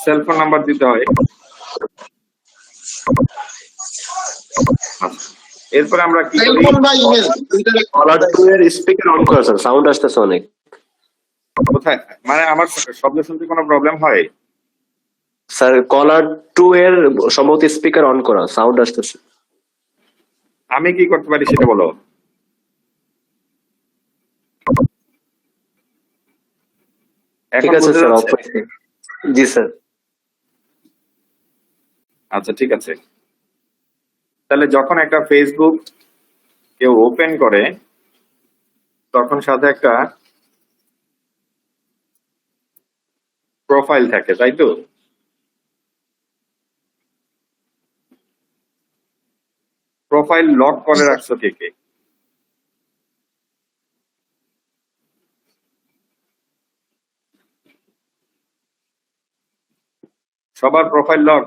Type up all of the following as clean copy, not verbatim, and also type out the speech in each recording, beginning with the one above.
Cell phone number দিতে হয়। আচ্ছা, এরপরে আমরা কি করি? টেলিফোন বা ইমেল কলার 2 এর স্পিকার অন করা স্যার, সাউন্ড আসতেছে অনেক। কোথায় মানে আমার শব্দ শুনতে কোনো প্রবলেম হয়? স্যার কলার 2 এর সম্ভবত স্পিকার অন করা, সাউন্ড আসতেছে। আমি কি করতে পারি সেটা বলো। ঠিক এখন আছে বুঝতে স্যার, অফ যাচ্ছে? হয়েছে। জি স্যার। আচ্ছা ঠিক আছে। তাহলে যখন একটা ফেসবুক কেউ ওপেন করে তখন সাথে একটা প্রোফাইল থাকে, তাই তো? প্রোফাইল লক করে রাখছো কে কে? সবার প্রোফাইল লক?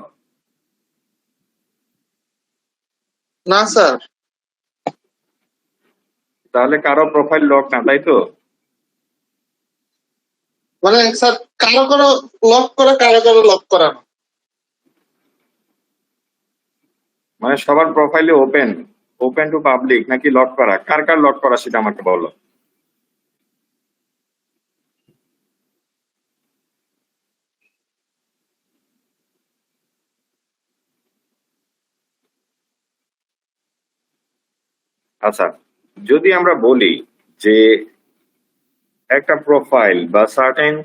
না স্যার, তাহলে কারো প্রোফাইল লক না, তাই তো? মানে স্যার কারো কারো লক করা, কারো কারো লক করা না। মানে সবার প্রোফাইলে ওপেন, ওপেন টু পাবলিক নাকি লক করা? কার কার লক করা সেটা আমাকে বলো। আচ্ছা, যদি আমরা বলি যে একটা প্রোফাইল বা সার্টেন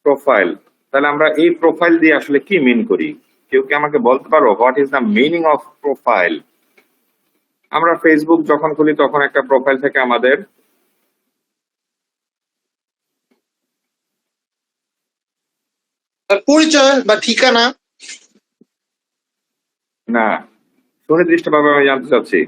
প্রোফাইল, তাহলে আমরা এই প্রোফাইল দিয়ে আসলে কি মিন করি? কেউ কি আমাকে বলতে পারো what is the meaning of profile? আমরা ফেসবুক যখন খুলি তখন একটা প্রোফাইল থেকে আমাদের আর পরিচয় বা ঠিকানা। না, সুনির্দিষ্টভাবে আমি জানতে চাচ্ছি।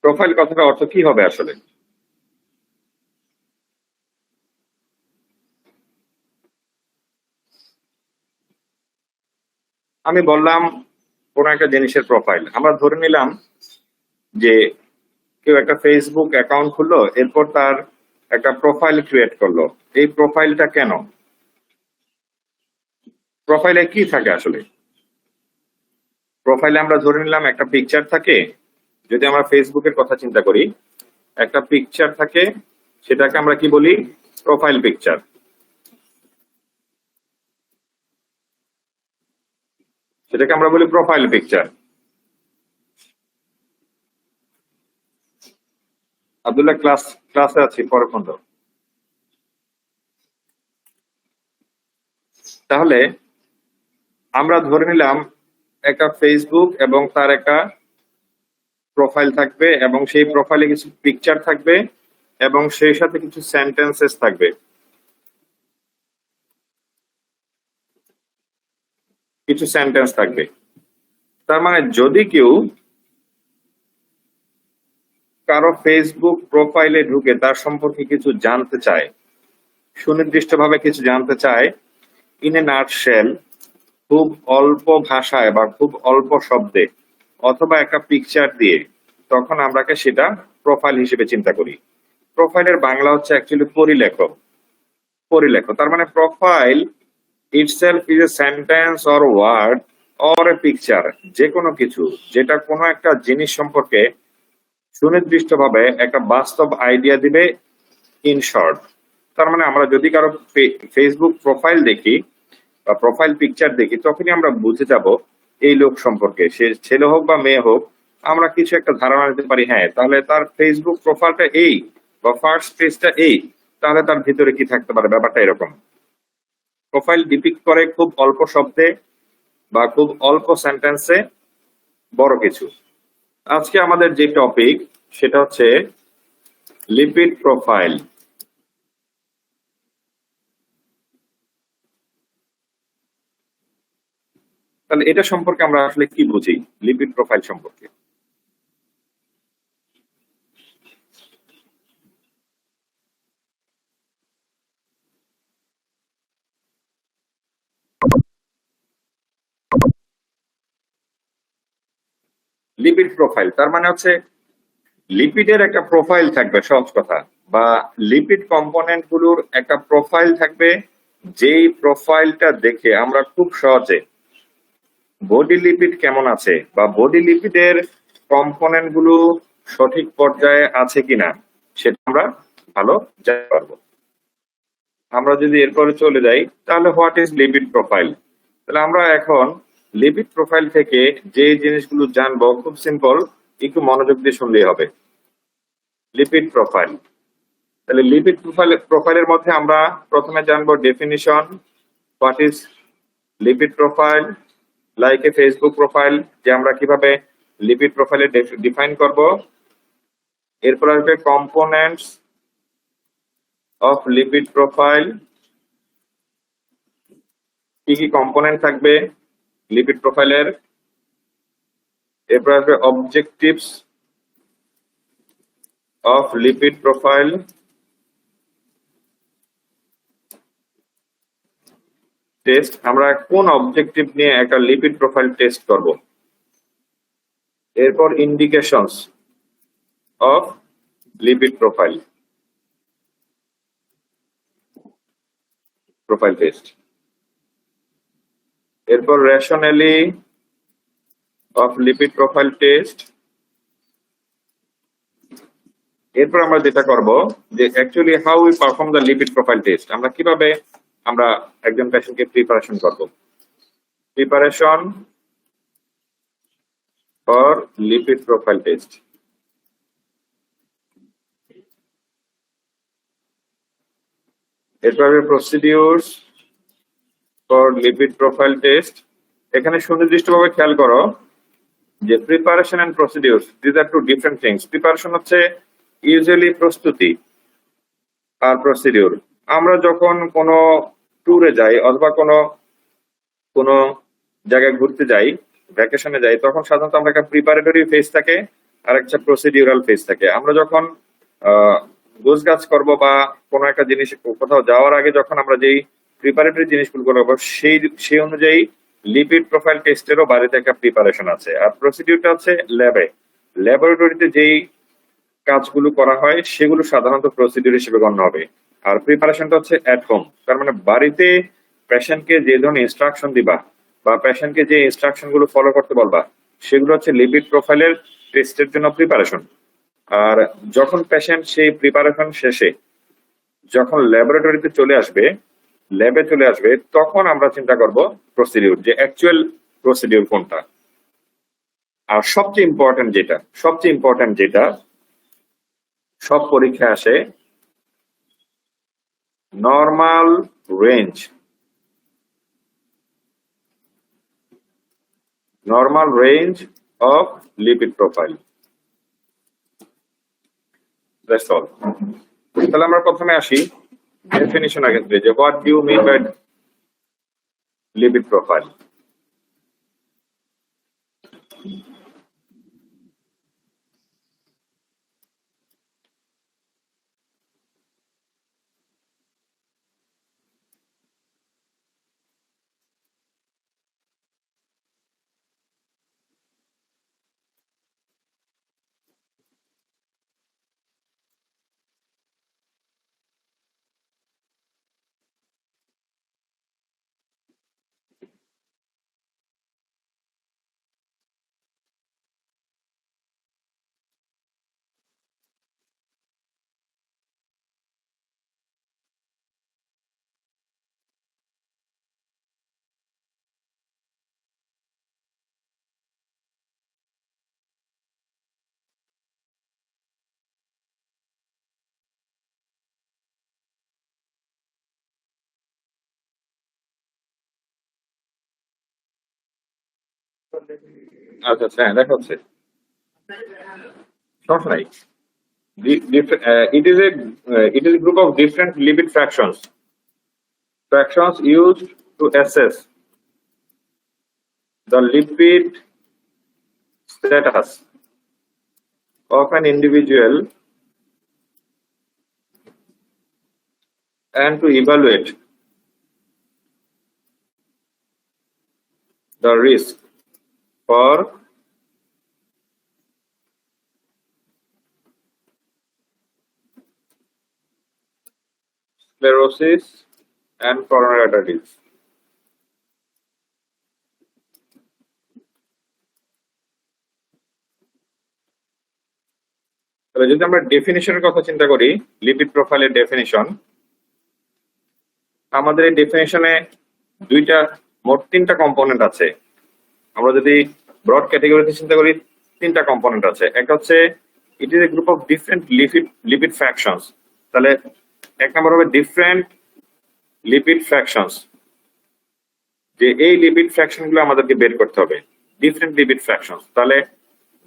প্রোফাইল কথাটার অর্থ কি হবে আসলে? আমি বললাম কোন একটা জিনিসের প্রোফাইল, আমরা ধরে নিলাম যে কেউ একটা ফেসবুক অ্যাকাউন্ট খুললো, এরপর তার একটা প্রোফাইল ক্রিয়েট করলো। এই প্রোফাইলটা কেন? প্রোফাইলে কি থাকে আসলে? প্রোফাইলে আমরা ধরে নিলাম একটা পিকচার থাকে। যদি আমরা ফেসবুকের কথা চিন্তা করি, একটা পিকচার থাকে, সেটাকে আমরা কি বলি? Profile picture. সেটাকে আমরা বলি প্রোফাইল পিকচার। আব্দুল্লাহ ক্লাসে আছি, পরে ফোন দাও। তাহলে আমরা ধরে নিলাম একটা ফেসবুক এবং তার একটা প্রোফাইল থাকবে এবং সেই প্রোফাইলে কিছু পিকচার থাকবে এবং সেই সাথে কিছু সেন্টেন্সেস থাকবে, কিছু সেন্টেন্স থাকবে। তার মানে যদি কেউ কারো ফেসবুক প্রোফাইলে ঢুকে তার সম্পর্কে কিছু জানতে চায়, সুনির্দিষ্টভাবে কিছু জানতে চায়, ইন এ নাটশেল, খুব অল্প ভাষায় বা খুব অল্প শব্দে অথবা একটা পিকচার দিয়ে, তখন আমরাকে সেটা প্রোফাইল হিসেবে চিন্তা করি। প্রোফাইলের বাংলা হচ্ছে অ্যাকচুয়ালি পরিলেখ। পরিলেখ তার মানে profile itself is a sentence or word or a picture, যে কোনো কিছু যেটা কোনো একটা জিনিস সম্পর্কে সুনির্দিষ্টভাবে একটা বাস্তব আইডিয়া দিবে, ইন শর্ট। তার মানে আমরা যদি কারো ফেসবুক প্রোফাইল দেখি বা প্রোফাইল পিকচার দেখি, তখনই আমরা বুঝে যাব এই লোক সম্পর্কে, সে ছেলে হোক বা মেয়ে হোক, আমরা কিছু একটা ধারণা নিতে পারি। হ্যাঁ, তাহলে তার ফেসবুক প্রোফাইলটা এই বা ফার্স্ট পেজটা এই, তাহলে তার ভিতরে কি থাকতে পারে, ব্যাপারটা এরকম। প্রোফাইল ডিপিক্ট করে খুব অল্প শব্দে বা খুব অল্প সেন্টেন্সে বড় কিছু। আজকে আমাদের যে টপিক সেটা হচ্ছে লিপিড প্রোফাইল। তাহলে এটা সম্পর্কে আমরা আসলে কি বুঝি, লিপিড প্রোফাইল সম্পর্কে? লিপিড প্রোফাইল তার মানে হচ্ছে লিপিডের একটা প্রোফাইল থাকবে, সহজ কথা, বা লিপিড কম্পোনেন্ট গুলোর একটা প্রোফাইল থাকবে, যেই প্রোফাইলটা দেখে আমরা খুব সহজে বডি লিপিড কেমন আছে বা বডি লিপিডের কম্পোনেন্ট গুলো সঠিক পর্যায়ে আছে কিনা সেটা আমরা ভালো জানতে পারবো। আমরা যদি এরপরে চলে যাই তাহলে হোয়াট ইজ লিপিড প্রোফাইল। তাহলে আমরা এখন লিপিড প্রোফাইল থেকে যে জিনিসগুলো জানবো খুব সিম্পল, একটু মনোযোগ দিয়ে শুনলেই হবে। লিপিড প্রোফাইল, তাহলে লিপিড প্রোফাইলের মধ্যে আমরা প্রথমে জানবো definition, what is lipid profile, like a Facebook profile, যে আমরা কিভাবে লিপিড প্রোফাইলে ডিফাইন করব। এরপর আসবে কম্পোনেন্টস অফ লিপিড প্রোফাইল, কি কি কম্পোনেন্ট থাকবে লিপিড প্রোফাইলের। এরপর আসবে objectives of lipid profile, test, আমরা কোন অবজেক্টিভ নিয়ে একটা লিপিড প্রোফাইল টেস্ট করব। এরপর indications of lipid profile test. এরপর rationale of lipid profile test. এরপর আমরা যেটা করব যে actually how we perform the lipid profile test, আমরা কিভাবে আমরা একজন পেশেন্টকে প্রিপারেশন করব। Preparation for lipid profile test. এরপর procedures for lipid profile test. এখানে সুনির্দিষ্টভাবে খেয়াল করো যে preparation and procedures, this are two different things. Preparation হচ্ছে ইউজুয়ালি প্রস্তুতি, আর প্রসিডিউর আমরা যখন কোনো ট্যুরে যাই অথবা কোনো জায়গায় ঘুরতে যাই, ভ্যাকেশনে যাই, তখন সাধারণত আমরা একটা প্রিপারেটরি ফেজ থাকে আর একটা প্রসিডিউরাল ফেজ থাকে। আমরা যখন গোছগাছ করবো বা কোনো একটা জিনিস কোথাও যাওয়ার আগে যখন আমরা যেই প্রিপারেটরি জিনিসগুলো করবো সেই অনুযায়ী লিপিড প্রোফাইল টেস্টেরও বাড়িতে একটা প্রিপারেশন আছে। আর প্রসিডিউরটা হচ্ছে ল্যাবরেটরিতে যেই কাজগুলো করা হয় সেগুলো সাধারণত প্রসিডিউর হিসেবে গণ্য হবে। আর প্রিপারেশনটা হচ্ছে অ্যাট হোম, তার মানে বাড়িতে পেশেন্টকে যে ধরনের ইনস্ট্রাকশন দিবা বা পেশেন্টকে যে ইনস্ট্রাকশন গুলো ফলো করতে বলবা সেগুলো হচ্ছে লিপিড প্রোফাইলের টেস্টের জন্য প্রিপারেশন। আর যখন পেশেন্ট সেই প্রিপারেশন শেষে যখন ল্যাবরেটরিতে ল্যাবে চলে আসবে তখন আমরা চিন্তা করব প্রসিডিউর, যে অ্যাকচুয়াল প্রসিডিউর কোনটা। আর সবচেয়ে ইম্পর্টেন্ট যেটা সব পরীক্ষায় আসে, normal range of lipid profile, that's all. তাহলে আমরা প্রথমে আসি ডেফিনিশনের ক্ষেত্রে, যে what do you mean by lipid profile. আচ্ছা আচ্ছা, হ্যাঁ দেখা হচ্ছে, সমস্যা নাই। It is a group of different lipid fractions used to assess the lipid status of an individual and to evaluate the risk for sclerosis and coronary artery disease. তাহলে যদি আমরা ডেফিনিশনের কথা চিন্তা করি, লিপিড প্রোফাইলের ডেফিনিশন, আমাদের এই ডেফিনিশনে মোট তিনটা কম্পোনেন্ট আছে। আমরা যদি ব্রড ক্যাটাগরিতে চিন্তা করি, তিনটা কম্পোনেন্ট আছে। একটা হচ্ছে it is a group of different lipid fractions. তাহলে এক নম্বর হবে ডিফারেন্ট লিপিড ফ্র্যাকশনস, যে এই লিপিড ফ্র্যাকশন গুলো আমাদেরকে বের করতে হবে, ডিফারেন্ট লিপিড ফ্র্যাকশনস। তাহলে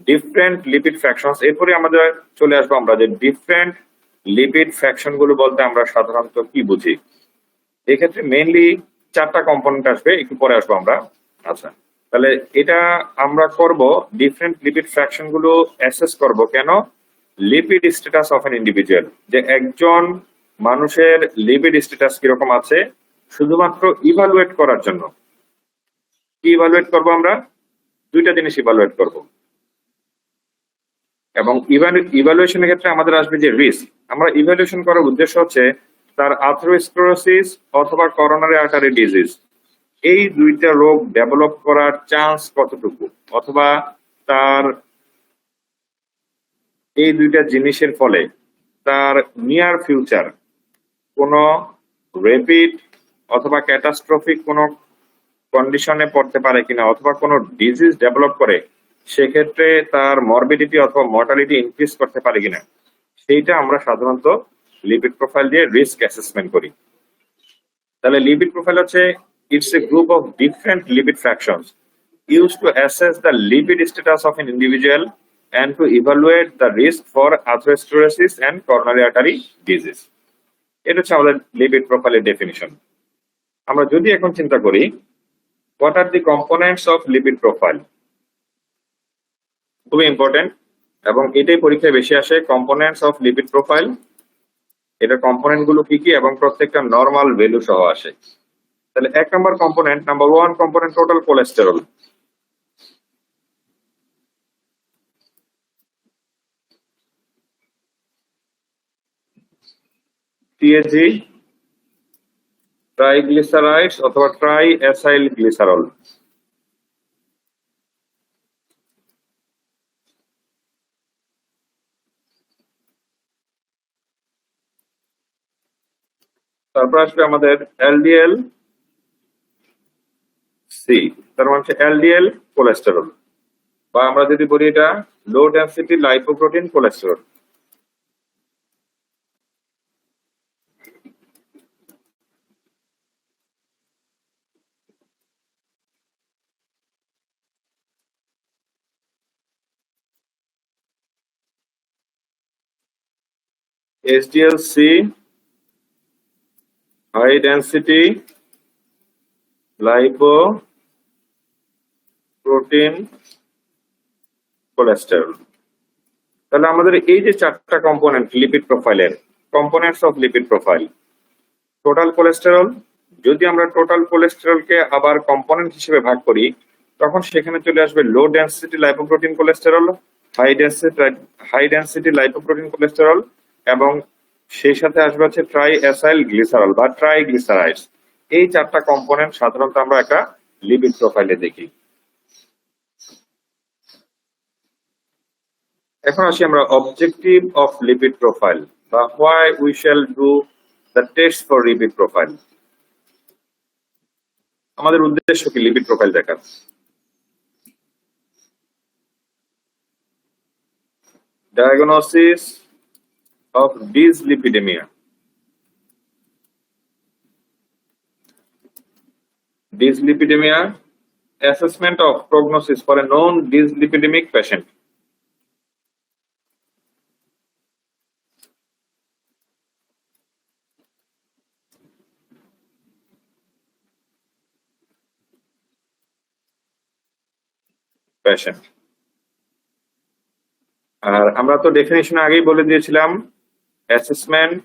ডিফারেন্ট লিপিড ফ্র্যাকশনস, এরপরে আমাদের চলে আসবো আমরা যে ডিফারেন্ট লিপিড ফ্র্যাকশন গুলো বলতে আমরা সাধারণত কি বুঝি। এক্ষেত্রে মেইনলি চারটা কম্পোনেন্ট আসবে, একটু পরে আসবো আমরা। আচ্ছা, তাহলে এটা আমরা করব ডিফারেন্ট লিপিড ফ্র্যাকশন গুলো অ্যাসেস করব কেন? Lipid status of N individual, যে একজন মানুষের লিপিড স্ট্যাটাস কিরকম আছে শুধুমাত্র ইভালুয়েট করার জন্য। কি ইভালুয়েট করব আমরা? দুইটা জিনিস ইভালুয়েট করব, এবং ইভালুয়েশনের ক্ষেত্রে আমাদের আসবে যে রিস্ক। আমরা ইভালুয়েশন করার উদ্দেশ্য হচ্ছে তার আথেরোস্ক্লেরোসিস অথবা করোনারি আর্টারি ডিজিজ, এই দুইটা রোগ ডেভেলপ করার চান্স কতটুকু, অথবা তার এই দুইটা জিনিসের ফলে তার নিয়ার ফিউচার কোনো রেপিড অথবা ক্যাটাস্ট্রফিক কোনো কন্ডিশনে পড়তে পারে কিনা, অথবা কোনো ডিজিজ ডেভেলপ করে সেক্ষেত্রে তার মরবিডিটি অথবা মর্টালিটি ইনক্রিজ করতে পারে কিনা, সেইটা আমরা সাধারণত লিপিড প্রোফাইল দিয়ে রিস্ক অ্যাসেসমেন্ট করি। তাহলে লিপিড প্রোফাইল হচ্ছে it's a group of different lipid fractions used to assess the lipid status of an individual and to evaluate the risk for atherosclerosis and coronary artery disease. এটা হচ্ছে আমাদের lipid প্রোফাইলের definition. আমরা যদি এখন চিন্তা করি what are the components of lipid profile, খুবই ইম্পর্টেন্ট এবং এটাই পরীক্ষায় বেশি আসে, কম্পোনেন্টস অফ লিপিড প্রোফাইল। এটা কম্পোনেন্ট গুলো কি কি এবং প্রত্যেকটা নরমাল ভ্যালু সহ আসে। তাহলে এক নম্বর component, number 1 component total cholesterol. TAG, triglycerides অথবা ট্রাই অ্যাসাইল গ্লিসারল। তারপর আসবে আমাদের এলডিএল সি, তার মানে হচ্ছে এলডিএল কোলেস্টেরল, বা আমরা যদি বলি এটা low density lipoprotein cholesterol. HDL C, high density lipoprotein cholesterol. তাহলে আমাদের এই যে চারটা কম্পোনেন্ট লিপিড প্রোফাইলের, components of lipid profile, total cholesterol, যদি আমরা টোটাল কোলেস্টেরলকে আবার কম্পোনেন্ট হিসেবে ভাগ করি তখন সেখানে চলে আসবে low density lipoprotein cholesterol, high density lipoprotein cholesterol, এবং সেই সাথে আসবে হচ্ছে ট্রাই অ্যাসাইল গ্লিসারল বা ট্রাইগ্লিসারাইডস। এই চারটা কম্পোনেন্ট সাধারণত আমরা একটা লিপিড প্রোফাইলে দেখি। এখন আসি আমরা অবজেক্টিভ অফ লিপিড প্রোফাইল বা why we shall do the test for lipid profile. আমাদের উদ্দেশ্য কি লিপিড প্রোফাইল দেখার? Diagnosis of dyslipidemia, dyslipidemia, assessment of prognosis for a known dyslipidemic patient. আর আমরা তো ডেফিনিশন আগেই বলে দিয়েছিলাম, assessment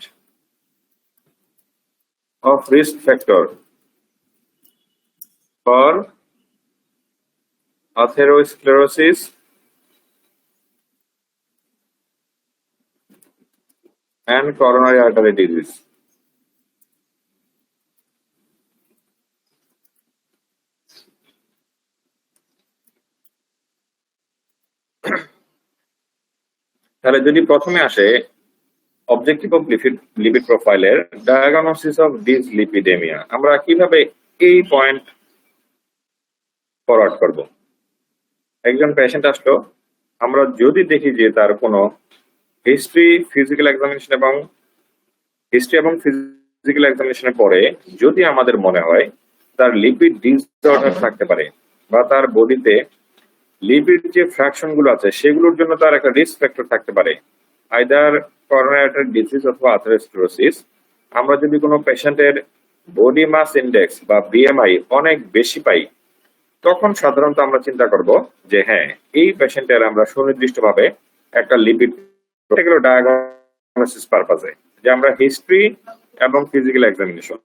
of risk factor for atherosclerosis and coronary artery disease. তাহলে যদি প্রথমে আসে অবজেক্টিভ অফ লিপিড প্রোফাইলের ডায়াগনোসিস অফ ডিসলিপিডেমিয়া, আমরা কিভাবে এই পয়েন্ট ফরওয়ার্ড করব? একজন পেশেন্ট আসলো, আমরা যদি দেখি যে তার কোনো হিস্ট্রি ফিজিক্যাল এক্সামিনেশনের পরে যদি আমাদের মনে হয় তার লিপিড ডিসঅর্ডার থাকতে পারে বা তার বডিতে লিপিড যে ফ্র্যাকশন গুলো আছে সেগুলোর জন্য তার একটা রিস্ক ফ্যাক্টর থাকতে পারে, আইদার করোনারি আর্টারি ডিজিজ অথবা আথেরোস্ক্লেরোসিস। আমরা যদি কোনো পেশেন্টের বডি মাস ইন্ডেক্স বা বিএমআই অনেক বেশি পাই, তখন সাধারণত আমরা চিন্তা করব যে হ্যাঁ, এই পেশেন্টের আমরা সুনির্দিষ্টভাবে একটা লিপিড ডায়াগনোসিস পারপাসে যে আমরা হিস্ট্রি এবং ফিজিক্যাল এক্সামিনেশন,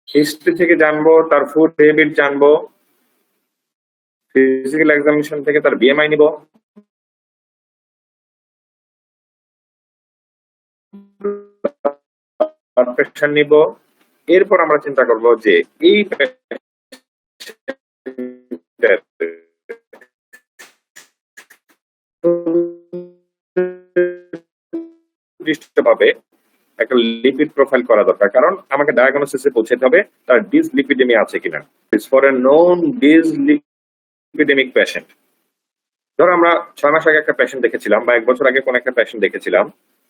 হিস্ট্রি থেকে জানবো তার ফুড হ্যাবিট জানবো, ফিজিক্যাল এক্সামিনেশন থেকে তার বিএমআই নিব, ব্লাড প্রেশার নিব। এরপর আমরা চিন্তা করব যে এই নির্দিষ্টভাবে একটা লিপিড প্রোফাইল করা দরকার, কারণ আমাকে ডায়াগনোসিসে পৌঁছাতে হবে তার ডিসলিপিডেমিয়া আছে কিনা। For a non dyslipidemic patient, ধরো আমরা 6 মাস আগে একটা পেশেন্ট দেখেছিলাম বা 1 বছর আগে কোন একটা পেশেন্ট দেখেছিলাম,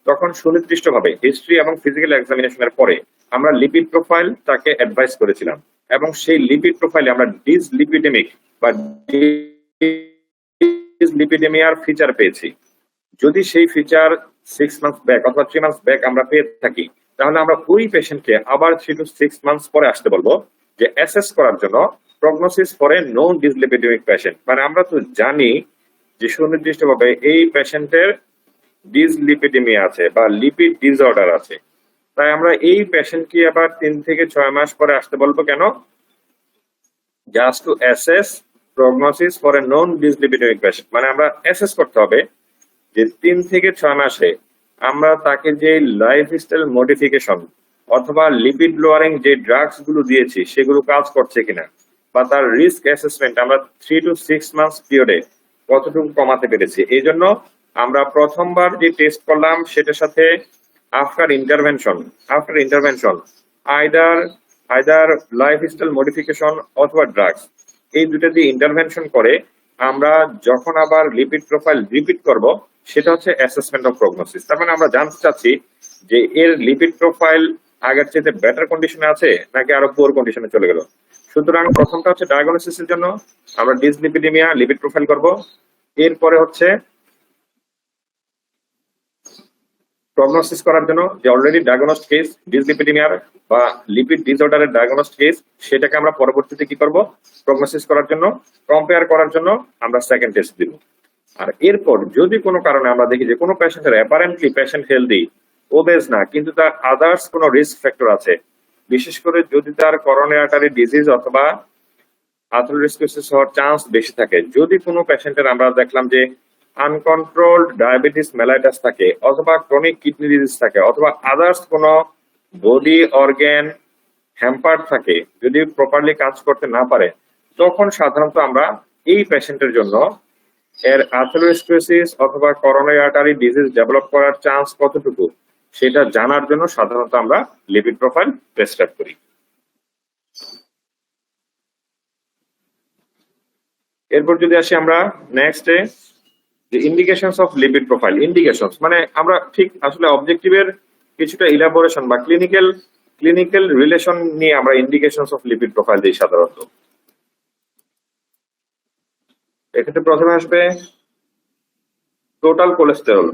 তখন সুনির্দিষ্টভাবে হিস্ট্রি এবং ফিজিক্যাল এক্সামিনেশনের পরে আমরা লিপিড প্রোফাইল তাকে অ্যাডভাইস করেছিলাম এবং সেই লিপিড প্রোফাইলে আমরা ডিসলিপিডেমিক বা ডিসলিপিডেমিয়ার ফিচার পেয়েছি। যদি সেই ফিচার 6 মান্থস ব্যাক অথবা 3 মান্থস ব্যাক আমরা পেয়ে থাকি, তাহলে আমরা ওই পেশেন্টকে আবার 3 to 6 মান্থস পরে আসতে বলবো যে অ্যাসেস করার জন্য prognosis for a non dyslipidemic patient. মানে আমরা তো জানি যে সুনির্দিষ্টভাবে এই পেশেন্টের ডিসলিপিডেমিয়া আছে বা লিপিড ডিসঅর্ডার আছে, তাই আমরা এই পেশেন্টকে আবার 3 থেকে 6 মাস পরে আসতে বলবো। কেন? Just to assess prognosis for a non dyslipidemic patient. মানে আমরা অ্যাসেস করতে হবে যে 3 থেকে 6 মাসে আমরা তাকে যে লাইফস্টাইল মডিফিকেশন অথবা লিপিড লোয়ারিং যে ড্রাগস গুলো দিয়েছি সেগুলো কাজ করছে কিনা, বা তার রিস্ক অ্যাসেসমেন্ট আমরা 3 to 6 মান্থস পিরিয়ডে কতটুকু কমাতে পেরেছি। এই জন্য আমরা প্রথমবার যে টেস্ট করলাম সেটার সাথে after intervention either lifestyle modification অথবা ড্রাগস, এই দুটো দিয়ে ইন্টারভেনশন করে আমরা যখন আবার লিপিড প্রোফাইল রিপিট করব, সেটা হচ্ছে অ্যাসেসমেন্ট অফ প্রগনোসিস। তার মানে আমরা জানতে চাচ্ছি যে এর লিপিড প্রোফাইল আগের চাইতে বেটার কন্ডিশনে আছে নাকি আরো পুয়ার কন্ডিশনে চলে গেল। সুতরাং প্রথমটা হচ্ছে ডায়াগনোসিসের জন্য আমরা ডিসলিপিডেমিয়া লিপিড প্রোফাইল করব, এরপরে হচ্ছে প্রগনোসিস করার জন্য যে অলরেডি ডায়াগনোসড কেস ডিসলিপিডেমিয়ার বা লিপিড ডিসঅর্ডারের ডায়াগনোসড কেস, সেটাকে আমরা পরবর্তীতে কি করব, প্রগনোসিস করার জন্য কম্পেয়ার করার জন্য আমরা সেকেন্ড টেস্ট দিব। আর এরপর যদি কোনো কারণে আমরা দেখি যে কোনো পেশেন্টের অ্যাপারেন্টলি পেশেন্ট হেলদি, ওবেজ না, কিন্তু তার আদার্স কোনো রিস্ক ফ্যাক্টর আছে, বিশেষ করে যদি তার করোনারি আর্টারি ডিজিজ অথবা আথেরোস্ক্লেরোসিস হওয়ার চান্স বেশি থাকে, যদি কোনো পেশেন্টের আমরা দেখলাম যে আনকন্ট্রোলড ডায়াবেটিস মেলাইটাস থাকে অথবা ক্রনিক কিডনি ডিজিজ থাকে অথবা আদার্স কোনো বডি অর্গান হ্যাম্পার থাকে, যদি প্রপারলি কাজ করতে না পারে, তখন সাধারণত আমরা এই পেশেন্টের জন্য এর আথেরোস্ক্লেরোসিস অথবা করোনারি আর্টারি ডিজিজ ডেভেলপ করার চান্স কতটুকু সেটা জানার জন্য সাধারণত আমরা লিপিড প্রোফাইল প্রেসক্রাইব করি। এরপর যদি আসি আমরা নেক্সটে যে indications of lipid profile. Indications মানে আমরা ঠিক আসলে অবজেক্টিভের কিছুটা ইলাবোরেশন বা ক্লিনিক্যাল রিলেশন নিয়ে আমরা ইন্ডিকেশনস অফ লিপিড প্রোফাইল দিই সাধারণত। এক্ষেত্রে প্রথমে আসবে total cholesterol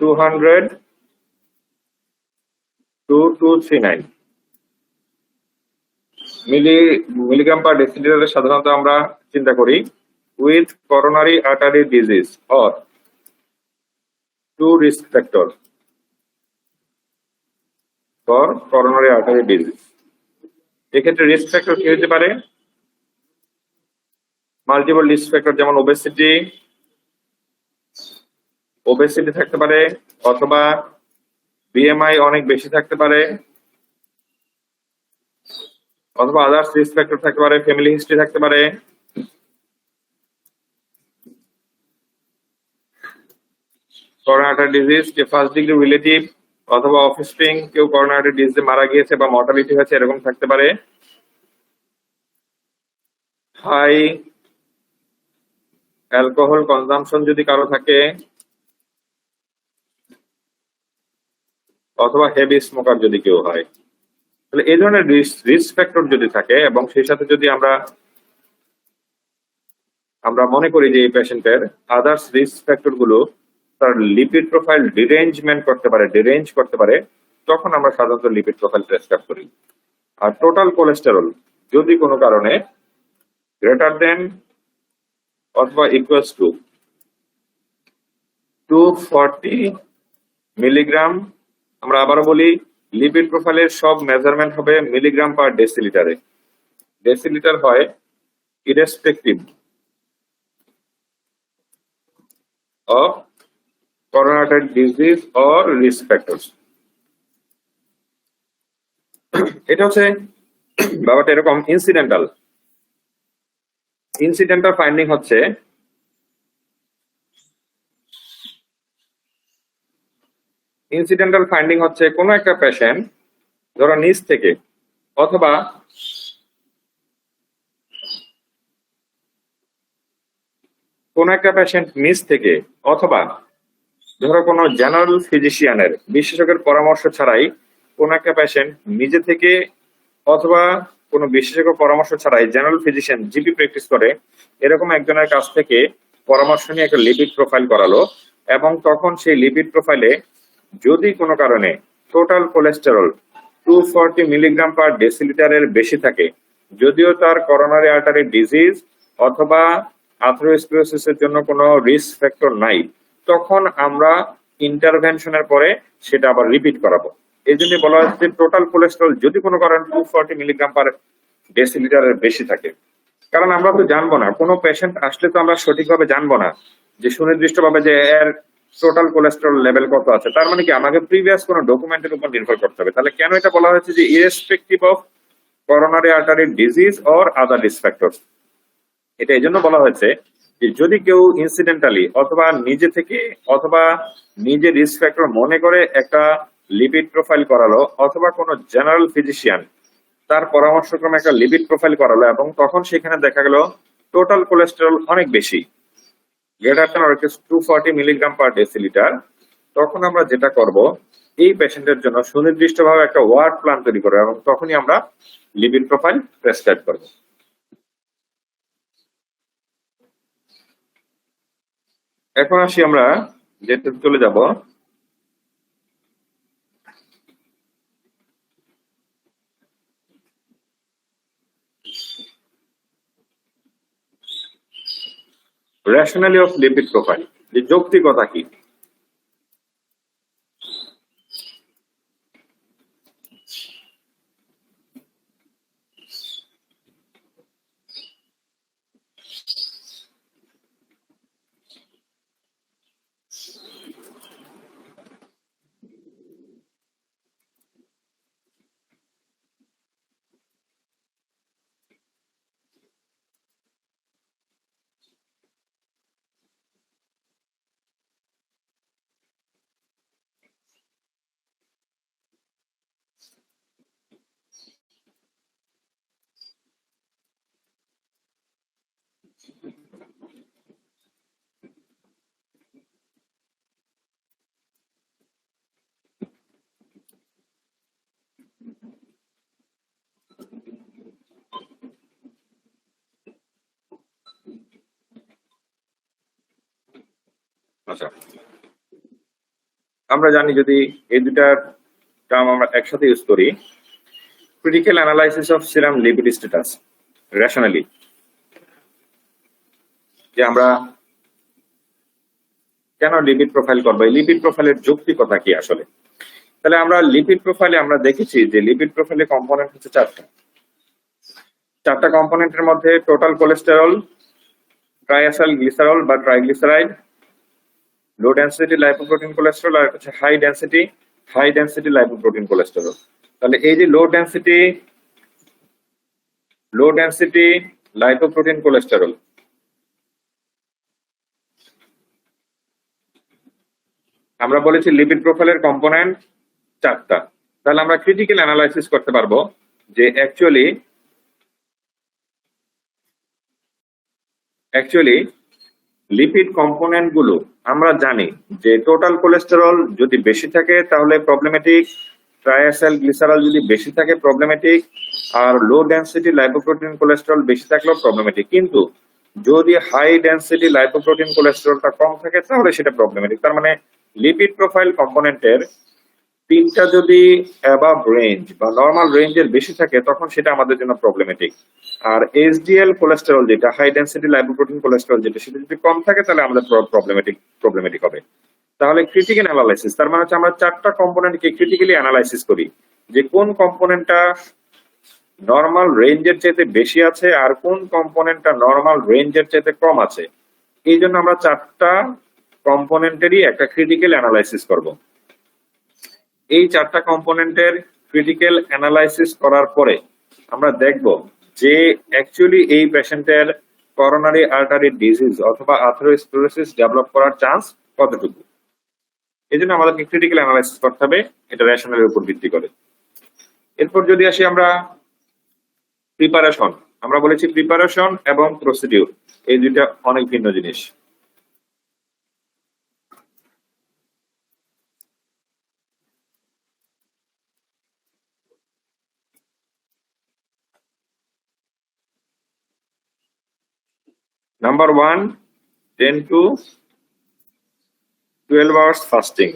200 to 239 milligram per ডেসিলিটারে সাধারণত আমরা চিন্তা করি with coronary artery disease or 2 risk factor for coronary artery disease. এক্ষেত্রে রিস্ক ফ্যাক্টর কি হতে পারে? মাল্টিপল রিস্ক ফ্যাক্টর, যেমন ওবেসিটি থাকতে পারে অথবা বিএমআই অনেক বেশি থাকতে পারে অথবা আদার্স রিস্ক ফ্যাক্টর থাকতে পারে, ফ্যামিলি হিস্ট্রি থাকতে পারে, করোনা আর্টারি ডিজিজ যে ফার্স্ট ডিগ্রি রিলেটিভ অথবা অফস্প্রিং কেউ করোনা আর্টারি ডিজিজে মারা গিয়েছে বা মর্টালিটি হয়েছে এরকম থাকতে পারে, হাই অ্যালকোহল কনজাম্পশন যদি কারো থাকে, অথবা হেভি স্মোকার যদি কেউ হয়। তাহলে এই ধরনের রিস্ক ফ্যাক্টর যদি থাকে এবং সেই সাথে যদি আমরা মনে করি যে এই পেশেন্টের আদার্স রিস্ক ফ্যাক্টর গুলো তার লিপিড প্রোফাইল ডিরেঞ্জ করতে পারে, তখন আমরা সাধারণত লিপিড প্রোফাইল প্রেসক্রাইব করি। আর টোটাল কোলেস্টেরল যদি কোনো কারণে গ্রেটার দেন অথবা ইকুয়ালস টু 240 মিলিগ্রাম, আমরা আবারও বলি লিপিড প্রোফাইলের সব মেজারমেন্ট হবে মিলিগ্রাম পার ডেসিলিটারে। ডেসিলিটার হয় irrespective of corona artery disease or risk factors. এটা হচ্ছে ব্যাপারটা এরকম। ইনসিডেন্টাল ফাইন্ডিং হচ্ছে কোনো একটা পেশেন্ট ধরো নিচ থেকে অথবা ধরো কোনো জেনারেল ফিজিশিয়ানের বিশেষজ্ঞের পরামর্শ ছাড়াই কোনো একটা পেশেন্ট নিজে থেকে অথবা কোনো বিশেষজ্ঞ পরামর্শ ছাড়াই জেনারেল ফিজিশিয়ান জিপি প্র্যাকটিস করে এরকম একজনের কাছ থেকে পরামর্শ নিয়ে একটা লিপিড প্রোফাইল করালো, এবং তখন সেই লিপিড প্রোফাইলে যদি কোনো কারণে টোটাল কোলেস্টেরল 240 মিলিগ্রাম পার ডেসিলিটারের বেশি থাকে, যদিও তার করোনারি আর্টারি ডিজিজ অথবা আথেরোস্ক্লেরোসিসের জন্য কোনো রিস্ক ফ্যাক্টর নাই, তখন আমরা ইন্টারভেনশনের পরে সেটা আবার রিপিট করাবো। এই জন্য বলা হচ্ছে টোটাল কোলেস্টেরল যদি কোনো কারণে 240 মিলিগ্রাম পার ডেসিলিটারের বেশি থাকে। কারণ আমরা তো জানবো না, কোনো পেশেন্ট আসলে তো আমরা সঠিকভাবে জানবো না যে সুনির্দিষ্টভাবে যে এর টোটাল কোলেস্টেরল লেভেল কত আছে। তার মানে কি আমাকে প্রিভিয়াস কোনো ডকুমেন্টের উপর নির্ভর করতে হবে। তাহলে কেন এটা বলা হয়েছে যে irrespective of coronary artery disease or other risk factors? এটা এই জন্য বলা হয়েছে যে যদি কেউ ইনসিডেন্টালি অথবা নিজে থেকে অথবা নিজে রিস্ক ফ্যাক্টর মনে করে একটা লিপিড প্রোফাইল করালো, অথবা কোনো জেনারেল ফিজিশিয়ান তার পরামর্শক্রমে একটা লিপিড প্রোফাইল করালো এবং তখন সেখানে দেখা গেল টোটাল কোলেস্টেরল অনেক বেশি, greater than or equal to 240 milligram per decilitre, তখন আমরা যেটা করব এই পেশেন্টের জন্য সুনির্দিষ্টভাবে একটা ওয়ার্ড প্ল্যান তৈরি করব এবং তখনই আমরা লিপিড প্রোফাইল প্রেসক্রাইব করব। এখন আসি আমরা যেটা চলে যাব রেশনালি অফ লিপিড প্রোফাইল, যে যৌক্তিকতা কি। আচ্ছা, আমরা জানি যদি এই দুটার টার্ম আমরা একসাথে ইউজ করি, critical analysis of serum lipid status rationally, যে আমরা কেন লিপিড প্রোফাইল করবো, এই লিপিড প্রোফাইলের যৌক্তিকতা কি আসলে। তাহলে আমরা লিপিড প্রোফাইলে আমরা দেখেছি যে লিপিড প্রোফাইলে কম্পোনেন্ট হচ্ছে চারটা কম্পোনেন্টের মধ্যে টোটাল কোলেস্টেরল, ট্রাইএসাইল গ্লিসারল বা triglyceride, low density lipoprotein cholesterol, আর হচ্ছে হাই ডেন্সিটি লাইপোপ্রোটিন কোলেস্টেরল। তাহলে এই যে low density low density lipoprotein cholesterol. আমরা বলেছি লিপিড প্রোফাইলের কম্পোনেন্ট 4টা। তাহলে আমরা ক্রিটিক্যাল অ্যানালাইসিস করতে পারবো যে অ্যাকচুয়ালি লিপিড কম্পোনেন্ট গুলো আমরা জানি যে টোটাল কোলেস্টেরল যদি বেশি থাকে তাহলে প্রবলেমেটিক, ট্রাইএসাইল গ্লিসারল যদি বেশি থাকে প্রবলেমেটিক, আর লো ডেন্সিটি লাইপোপ্রোটিন কোলেস্টেরল বেশি থাকলেও প্রবলেমেটিক। কিন্তু যদি হাই ডেন্সিটি লাইপোপ্রোটিন কোলেস্টেরলটা কম থাকে তাহলে সেটা প্রবলেমেটিক। তার মানে লিপিড প্রোফাইল কম্পোনেন্টের 3টা যদি অ্যাবাভ রেঞ্জ বা নর্মাল রেঞ্জের বেশি থাকে তখন সেটা আমাদের জন্য প্রবলেমেটিক। আর এইচডিএল কোলেস্টেরল যেটা হাই ডেন্সিটি লাইপোপ্রোটিন কোলেস্টেরল যেটা সেটা যদি কম থাকে তাহলে আমাদের প্রবলেমেটিক হবে। তাহলে ক্রিটিক্যাল অ্যানালাইসিস তার মানে হচ্ছে আমরা 4টা কম্পোনেন্টকে ক্রিটিক্যালি অ্যানালাইসিস করি যে কোন কম্পোনেন্টটা নর্মাল রেঞ্জের চাইতে বেশি আছে আর কোন কম্পোনেন্টটা নর্মাল রেঞ্জের চাইতে কম আছে। এই জন্য আমরা 4টা কম্পোনেন্টেরই একটা ক্রিটিক্যাল অ্যানালাইসিস করব। এই 4টা কম্পোনেন্টের ক্রিটিক্যাল অ্যানালাইসিস করার পরে আমরা দেখব যে অ্যাকচুয়ালি এই পেশেন্টের করোনারি আর্টারি ডিজিজ অথবা আথেরোস্ক্লেরোসিস ডেভেলপ করার চান্স কতটুকু। এই জন্য আমাদেরকে ক্রিটিক্যাল অ্যানালাইসিস করতে হবে, এটা রেশনালের উপর ভিত্তি করে। এরপর যদি আসি আমরা প্রিপারেশন, আমরা বলেছি প্রিপারেশন এবং প্রসিডিউর এই দুইটা অনেক ভিন্ন জিনিস। Number 1, 10 to 12 hours fasting.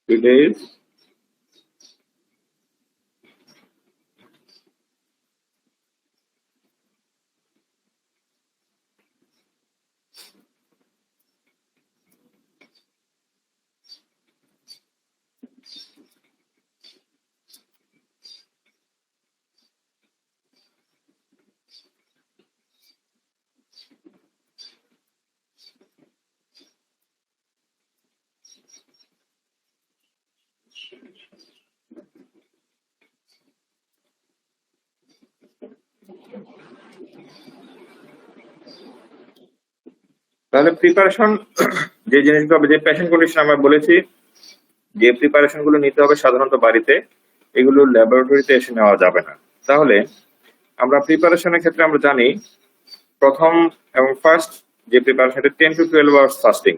Today's তাহলে প্রিপারেশন যে জিনিসগুলো যে পেশেন্ট কন্ডিশন আমরা বলেছি যে প্রিপারেশন গুলো নিতে হবে সাধারণত বাড়িতে, এগুলো ল্যাবরেটরিতে এসে নেওয়া যাবে না। তাহলে আমরা প্রিপারেশনের ক্ষেত্রে আমরা জানি প্রথম এবং ফার্স্ট যে প্রিপারেশনটা 10 to 12 আওয়ার্স ফাস্টিং।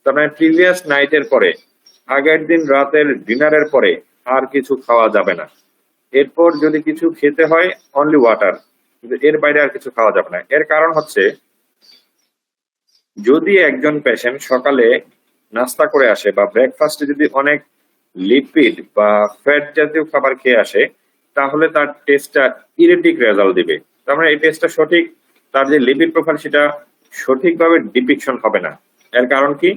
তার মানে প্রিভিয়াস নাইটের পরে, আগের দিন রাতের ডিনারের পরে আর কিছু খাওয়া যাবে না। এরপর যদি কিছু খেতে হয় অনলি ওয়াটার, কিন্তু এর বাইরে আর কিছু খাওয়া যাবে না। এর কারণ হচ্ছে যদি একজন পেশেন্ট সকালে নাস্তা করে আসে বা ব্রেকফাস্টে যদি অনেক লিপিড বা ফ্যাট জাতীয় খাবার খেয়ে আসে তাহলে তার টেস্টটা ইরেটিক রেজাল্ট দিবে। তার মানে এই টেস্টটা সঠিক, তার যে লিপিড প্রোফাইল সেটা সঠিকভাবে ডিপিকশন হবে না। এর কারণ কি?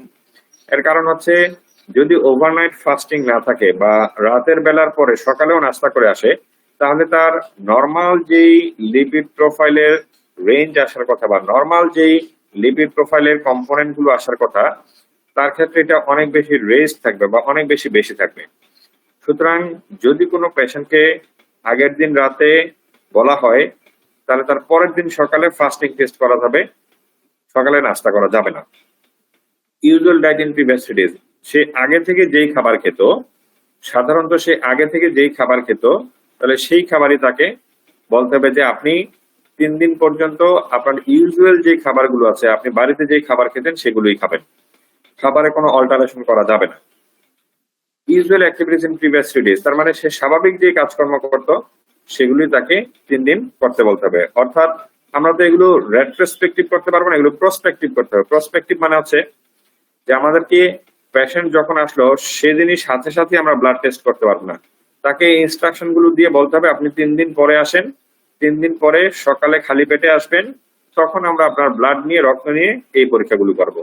এর কারণ হচ্ছে যদি ওভারনাইট ফাস্টিং না থাকে বা রাতের বেলার পরে সকালেও নাস্তা করে আসে তাহলে তার নর্মাল যেই লিপিড প্রোফাইলের রেঞ্জ আসার কথা বা নর্মাল যেই লিপিড প্রোফাইলের কম্পোনেন্ট গুলো আসার কথা তার ক্ষেত্রে এটা অনেক বেশি রেজ থাকবে বা অনেক বেশি থাকবে। সুতরাং যদি কোনো পেশেন্টকে আগের দিন রাতে বলা হয় তাহলে তার পরের দিন সকালে ফাস্টিং টেস্ট করা যাবে, সকালে নাস্তা করা যাবে না। Usual diet in previous days, সে আগে থেকে যেই খাবার খেত, সাধারণত সে আগে থেকে যেই খাবার খেত তাহলে সেই খাবারই তাকে বলতে হবে যে আপনি 3 দিন পর্যন্ত আপনার ইউজুয়াল যে খাবারগুলো আছে, আপনি বাড়িতে যেই খাবার খেতেন সেগুলোই খাবেন, খাবারে কোনো অল্টারেশন করা যাবে না। Usual activities in previous days, তার মানে সে স্বাভাবিক যে কাজকর্ম করতো সেগুলি তাকে 3 দিন করতে বলতে হবে। অর্থাৎ আমরা তো এগুলো রেট্রোস্পেক্টিভ করতে পারবো না, এগুলো প্রসপেক্টিভ করতে হবে। প্রসপেক্টিভ মানে হচ্ছে যে আমাদেরকে পেশেন্ট যখন আসলো সেদিনই সাথে সাথে আমরা ব্লাড টেস্ট করতে পারবো না, তাকে ইনস্ট্রাকশন গুলো দিয়ে বলতে হবে আপনি 3 দিন পরে আসেন, 3 দিন পরে সকালে খালি পেটে আসবেন, তখন আমরা আপনার ব্লাড নিয়ে রক্ত নিয়ে এই পরীক্ষাগুলো করবো।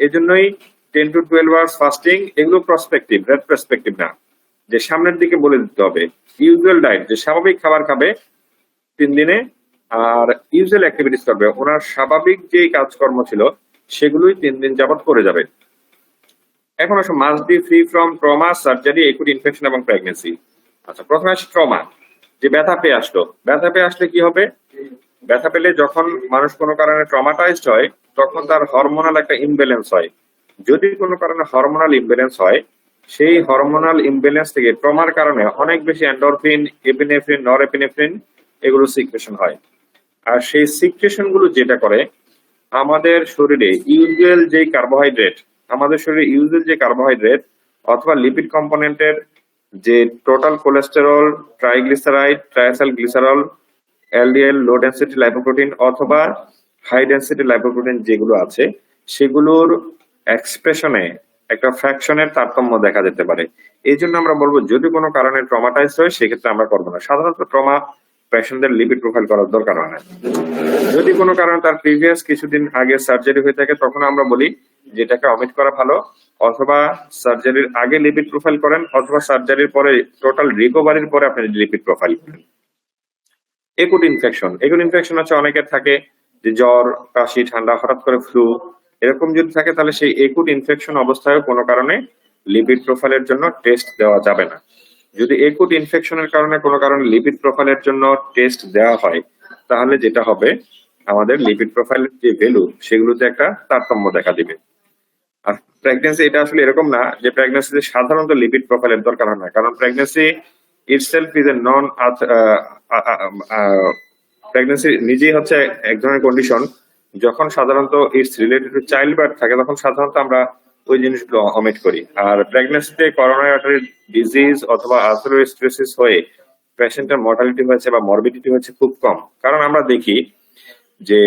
এই জন্যই 10 to 12 আওয়ার্স ফাস্টিং, এগুলো প্রসপেক্টিভ, রেট্রোস্পেক্টিভ না, যে সামনের দিকে বলে দিতে হবে। ইউজুয়াল ডায়েট, যে স্বাভাবিক খাবার খাবে 3 দিনে, আর ইউজুয়াল অ্যাক্টিভিটিস করবে, ওনার স্বাভাবিক যে কাজকর্ম ছিল সেগুলোই 3 দিন যাবত করে যাবে। এখন আসো must be free from trauma, surgery, acute infection এবং প্রেগনেন্সি। আচ্ছা, প্রথমে আসে ট্রমা, যে ব্যথা পেয়ে আসলো। ব্যথা পেয়ে আসলে কি হবে? ব্যথা পেলে যখন মানুষ কোনো কারণে ট্রমাটাইজড হয় তখন তার হরমোনাল একটা ইমব্যালেন্স হয়। যদি কোনো কারণে হরমোনাল ইমব্যালেন্স হয়, সেই হরমোনাল ইমব্যালেন্স থেকে ট্রমার কারণে অনেক বেশি এন্ডোরফিন, এপিনেফ্রিন, নরএপিনেফ্রিন এগুলো সিক্রেশন হয়। আর সেই সিক্রেশন গুলো যেটা করে, আমাদের শরীরে ইউজুয়াল যে কার্বোহাইড্রেট, অথবা লিপিড কম্পোনেন্টের যে total cholesterol, triglyceride, triacylglycerol, LDL, low density lipoprotein অথবা হাই ডেনসিটি লাইপোপ্রোটিন যেগুলো আছে, সেগুলোর এক্সপ্রেশনে একটা ফ্র্যাকশনের তারতম্য দেখা যেতে পারে। এই জন্য আমরা বলবো যদি কোনো কারণে ট্রমাটাইজ হয় সেক্ষেত্রে আমরা করবো না। সাধারণত ট্রমা পেশেন্টদের লিপিড প্রোফাইল করার দরকার হয় না। যদি কোনো কারণে তার প্রিভিয়াস কিছুদিন আগে সার্জারি হয়ে থাকে তখন আমরা বলি যেটাকে অমিট করা ভালো, অথবা সার্জারির আগে লিপিড প্রোফাইল করেন, অথবা সার্জারির পরে টোটাল রিকভারির পরে আপনি লিপিড প্রোফাইল করেন। একুট ইনফেকশন হচ্ছে অনেকের থাকে যে জ্বর, কাশি, ঠান্ডা, হঠাৎ করে ফ্লু, এরকম যদি থাকে তাহলে সেই একুট ইনফেকশন অবস্থায় কোনো কারণে লিপিড প্রোফাইলের জন্য টেস্ট দেওয়া যাবে না। যদি একুট ইনফেকশনের কারণে কোনো কারণে লিপিড প্রোফাইলের জন্য টেস্ট দেওয়া হয় তাহলে যেটা হবে, আমাদের লিপিড প্রোফাইলের যে ভ্যালু সেগুলোতে একটা তারতম্য দেখা দিবে। আর প্রেগন্যান্সি এটা আসলে এরকম না যে প্রেগন্যান্সিতে সাধারণত লিপিড প্রোফাইলের দরকার হয় না, কারণ pregnancy itself is A non, pregnancy নিজেই হচ্ছে এক ধরনের কন্ডিশন, যখন সাধারণত it's related to child birth থাকে তখন সাধারণত আমরা ওই জিনিসগুলো অমিট করি। আর প্রেগন্যান্সিতে করোনারি আর্টারি ডিজিজ অথবা আর্থেরোস্ক্লেরোসিস হয়ে পেশেন্টের মর্টালিটি হয়েছে বা মরবিডিটি হয়েছে খুব কম। কারণ আমরা দেখি যে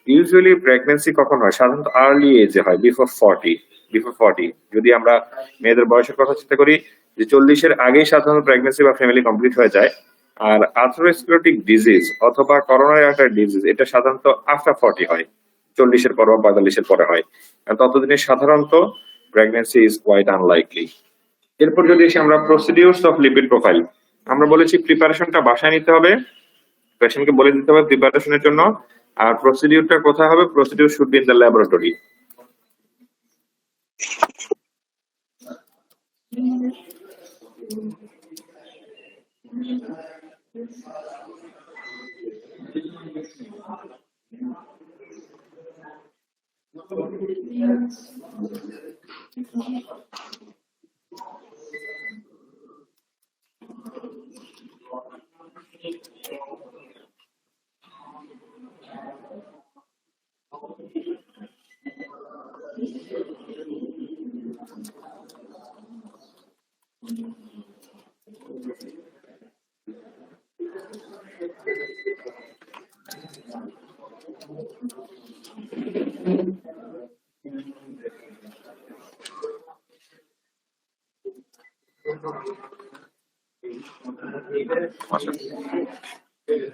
ইউজুয়ালি প্রেগন্যান্সি কখন হয়, সাধারণত আর্লি এজে হয়, বিফোর 40। যদি আমরা মেয়েদের বয়সের কথা চিন্তা করি যে 40-এর আগেই সাধারণত প্রেগন্যান্সি বা ফ্যামিলি কমপ্লিট হয়ে যায়। আর আর্থেরোস্ক্লেরোটিক ডিজিজ অথবা করোনারি আর্টারি ডিজিজ এটা সাধারণত আফটার 40 হয়, 40-এর পর বা 45-এর পরে হয়। ততদিনে সাধারণত প্রেগন্যান্সি ইজ কোয়াইট আনলাইকলি। এরপর যদি আমরা প্রসিডিউরস অফ লিপিড প্রোফাইল, আমরা বলেছি প্রিপারেশনটা বাসায় নিতে হবে, পেশেন্টকে বলে দিতে হবে প্রিপারেশনের জন্য। আর প্রসিডিউরটা কোথায় হবে? Procedure should be in the laboratory.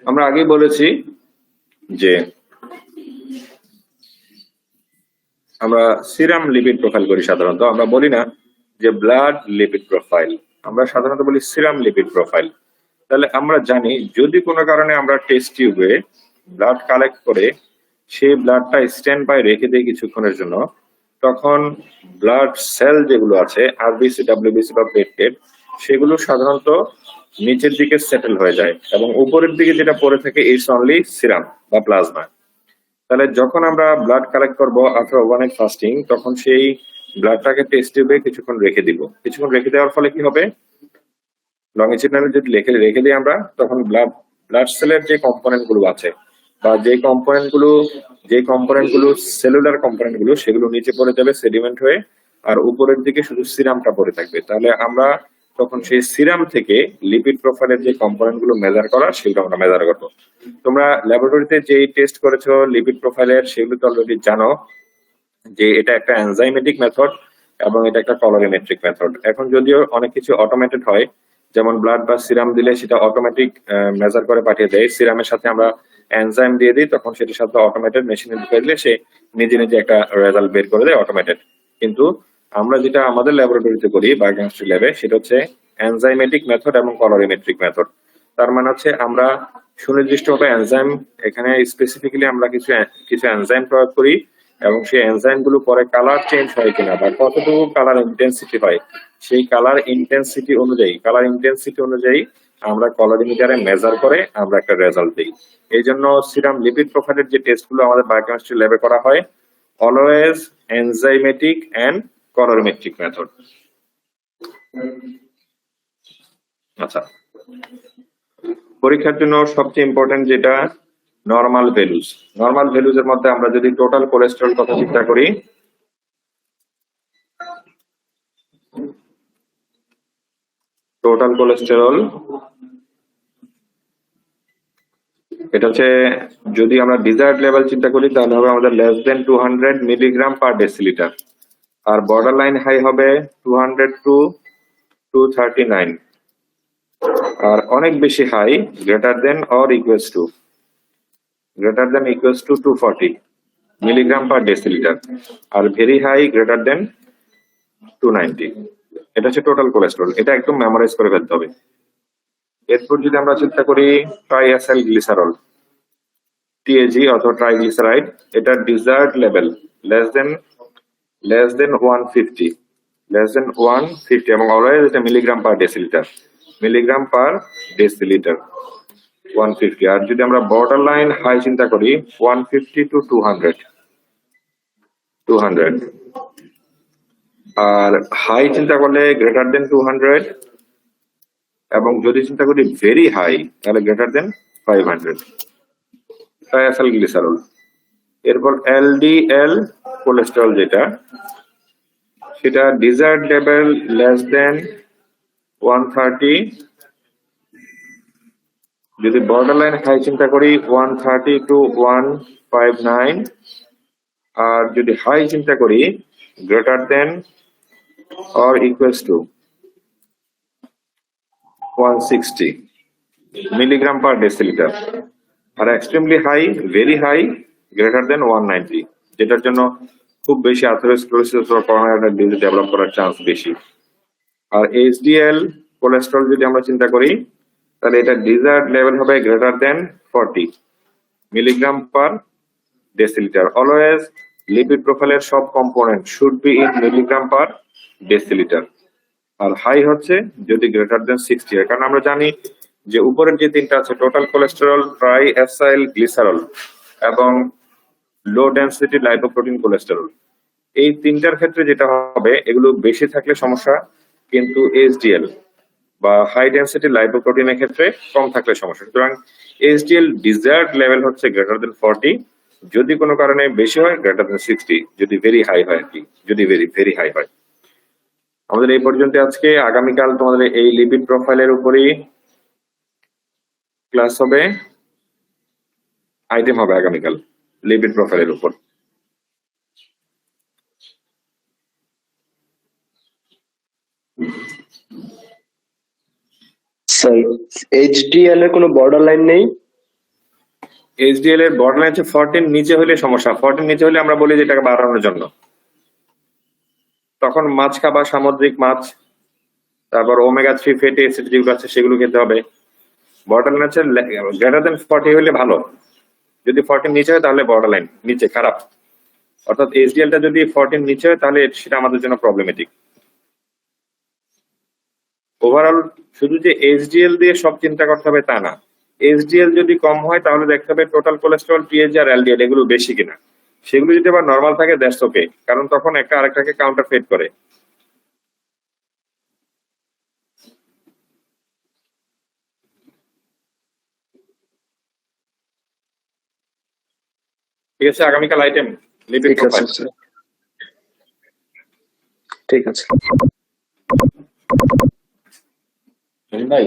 আমরা আগেই বলেছি যে আমরা সিরাম লিপিড প্রোফাইল করি, সাধারণত আমরা বলি না যে ব্লাড লিপিড প্রোফাইল, আমরা সাধারণত বলি সিরাম লিপিড প্রোফাইল। তাহলে আমরা জানি যদি কোনো কারণে আমরা টেস্ট টিউবে ব্লাড কালেক্ট করে সেই ব্লাডটা স্ট্যান্ড বাই রেখে দিই কিছুক্ষণের জন্য, তখন ব্লাড সেল যেগুলো আছে আরবিসি, ডাব্লিউবিসি বা প্লেটলেট, সেগুলো সাধারণত নিচের দিকে সেটেল হয়ে যায় এবং উপরের দিকে যেটা পড়ে থাকে ইটস অনলি সিরাম বা প্লাজমা। তাহলে যখন আমরা ব্লাড কালেক্ট করবো আফটার ওভারনাইট ফাস্টিং, তখন সেই ব্লাডটাকে টেস্ট টিউবে কিছুক্ষণ রেখে দিব। কিছুক্ষণ রেখে দেওয়ার ফলে কি হবে, লংজিটিউডনালি যদি রেখে দিই আমরা, তখন ব্লাড সেলের যে কম্পোনেন্ট গুলো আছে বা যে কম্পোনেন্ট গুলো সেলুলার কম্পোনেন্ট গুলো, সেগুলো নিচে পড়ে যাবে সেডিমেন্ট হয়ে, আর উপরের দিকে শুধু সিরামটা পড়ে থাকবে। তাহলে আমরা তখন সেই সিরাম থেকে লিপিড প্রোফাইলের যে কম্পোনেন্ট গুলো মেজার করা, সেগুলো আমরা মেজার করবো। তোমরা ল্যাবরেটরিতে যে টেস্ট করেছো লিপিড প্রোফাইলের, সেগুলো তো অলরেডি জানো যে এটা একটা এনজাইমেটিক মেথড এবং এটা একটা কলোরিমেট্রিক মেথড। এখন যদিও অনেক কিছু অটোমেটেড হয়, যেমন ব্লাড বা সিরাম দিলে সেটা অটোমেটিক মেজার করে পাঠিয়ে দেয়, সিরামের সাথে আমরা এনজাইম দিয়ে দিই, তখন সেটার সাথে অটোমেটেড মেশিনে ঢুকিয়ে দিলে সে নিজে নিজে একটা রেজাল্ট বের করে দেয় অটোমেটেড। কিন্তু আমরা যেটা আমাদের ল্যাবরেটরিতে করি বায়োকেমিস্ট্রি ল্যাবে সেটা হচ্ছে এনজাইমেটিক মেথড এবং কলোরিমেট্রিক মেথড। তার মানে হচ্ছে আমরা সুনির্দিষ্টভাবে এনজাইম, এখানে স্পেসিফিক্যালি আমরা কিছু এনজাইম প্রয়োগ করি এবং সেই এনজাইম গুলো পরে কালার চেঞ্জ হয় কিনা বা কতটুকু কালার ইন্টেন্সিটি হয়, সেই কালার ইন্টেন্সিটি অনুযায়ী আমরা কলোরিমিটারে মেজার করে আমরা একটা রেজাল্ট দিই। এই জন্য সিরাম লিপিড প্রোফাইলের যে টেস্টগুলো আমাদের বায়োকেমিস্ট্রি ল্যাবে করা হয় অলওয়েজ এনজাইমেটিক এন্ড কলোরিমেট্রিক মেথড। আচ্ছা, পরীক্ষার জন্য সবচেয়ে ইম্পর্টেন্ট যেটা নরমাল ভ্যালুজ। নরমাল ভ্যালুজ এর মধ্যে আমরা যদি টোটাল কোলেস্টেরল কথা চিন্তা করি, টোটাল কোলেস্টেরল এটা হচ্ছে যদি আমরা ডিজায়ার্ড লেভেল চিন্তা করি তাহলে হবে আমাদের less than 200 milligram per decilitre, আর বর্ডার লাইন হাই হবে 200 টু 239, আর অনেক বেশি high greater than or equals to 240 milligram per decilitre, আর ভেরি হাই গ্রেটার দেন 290। এটা হচ্ছে টোটাল কোলেস্টেরল, এটা একদম মেমোরাইজ করে ফেলতে হবে। এরপর যদি আমরা চিন্তা করি ট্রাইএসাইল গ্লিসারল টিএজি অথবা ট্রাইগ্লিসারাইড, এটা ডিজায়ার্ড লেভেল লেস দেন 150 এবং অলওয়েজ এটা মিলিগ্রাম পার ডেসিলিটার 150। আর যদি আমরা বর্ডার লাইন হাই চিন্তা করি 150 টু 200, আর হাই চিন্তা করলে গ্রেটার দেন 200, এবং যদি চিন্তা করি ভেরি হাই তাহলে গ্রেটার দেন 500। ট্রাইএসাইল গ্লিসারল। এরপর এলডিএল কোলেস্টেরল যেটা, সেটা ডিজায়ার্ড লেভেল লেস দেন 130, যদি বর্ডার লাইন হাই চিন্তা করি 130 টু 159, আর যদি হাই চিন্তা করি greater than or equals to 160 milligram per decilitre, আর extremely high very high greater than 190, যেটার জন্য খুব বেশি আথেরোস্ক্লেরোসিস বা করোনারি ডিজিজ ডেভেলপ করার চান্স বেশি। আর এইচডিএল কোলেস্টেরল যদি আমরা চিন্তা করি তাহলে এটা ডিজায়ার্ড লেভেল হবে greater than 40 milligram per decilitre. Always lipid প্রোফাইলের সব component should be in milligram per decilitre, আর হাই হচ্ছে যদি গ্রেটার দেন 60 হয়। কারণ আমরা জানি যে উপরের যে তিনটা আছে টোটাল কোলেস্টেরল, ট্রাইএসাইল গ্লিসারল এবং লো ডেনসিটি লাইপোপ্রোটিন কোলেস্টেরল, এই তিনটার ক্ষেত্রে যেটা হবে এগুলো বেশি থাকলে সমস্যা, কিন্তু এইচডিএল বা হাই ডেনসিটি লাইপোপ্রোটিনের ক্ষেত্রে কম থাকলে সমস্যা। সুতরাং এইচডিএল ডিজায়ার্ড লেভেল হচ্ছে গ্রেটার দেন 40, যদি কোনো কারণে বেশি হয় গ্রেটার দেন 60, যদি ভেরি হাই হয় আর কি, যদি ভেরি হাই হয়। আমাদের এই পর্যন্ত আজকে। আগামীকাল তোমাদের এই লিপিড প্রোফাইলের উপরই ক্লাস হবে, আইটেম হবে আগামীকাল লিপিড প্রোফাইলের উপর। স্যার এইচডিএল এর কোনো বর্ডার লাইন নেই? এইচডিএল এর বর্ডার লাইন হচ্ছে 40 নিচে হলে সমস্যা। 40 নিচে হলে আমরা বলি যে এটাকে বাড়ানোর জন্য, তখন মাছ খাবা, সামুদ্রিক মাছ, তারপর ওমেগা 3 ফ্যাটি অ্যাসিড যেগুলো আছে সেগুলো খেতে হবে। বর্ডার লাইন হচ্ছে গ্রেটার দেন 40 হলে ভালো, যদি 40 নিচে হয় তাহলে বর্ডার লাইন নিচে খারাপ। অর্থাৎ এইচডিএলটা যদি 40 নিচে হয় তাহলে সেটা আমাদের জন্য প্রবলেমেটিক। ওভারঅল শুধু যে এইচডিএল দিয়ে সব চিন্তা করতে হবে তা না, এইচডিএল যদি কম হয় তাহলে দেখতে হবে টোটাল কোলেস্টেরল, টিএইচজি আর এলডিএল এগুলো বেশি কিনা। সেগুলো যদি আবার নরমাল থাকে দ্যাটস ওকে, কারণ তখন একটা আরেকটাকে কাউন্টারফেট করে। ঠিক আছে, আগামীকাল আইটেম লিপিড ঠিক আছে প্রোফাইল। স্যার, ঠিক আছে ভাই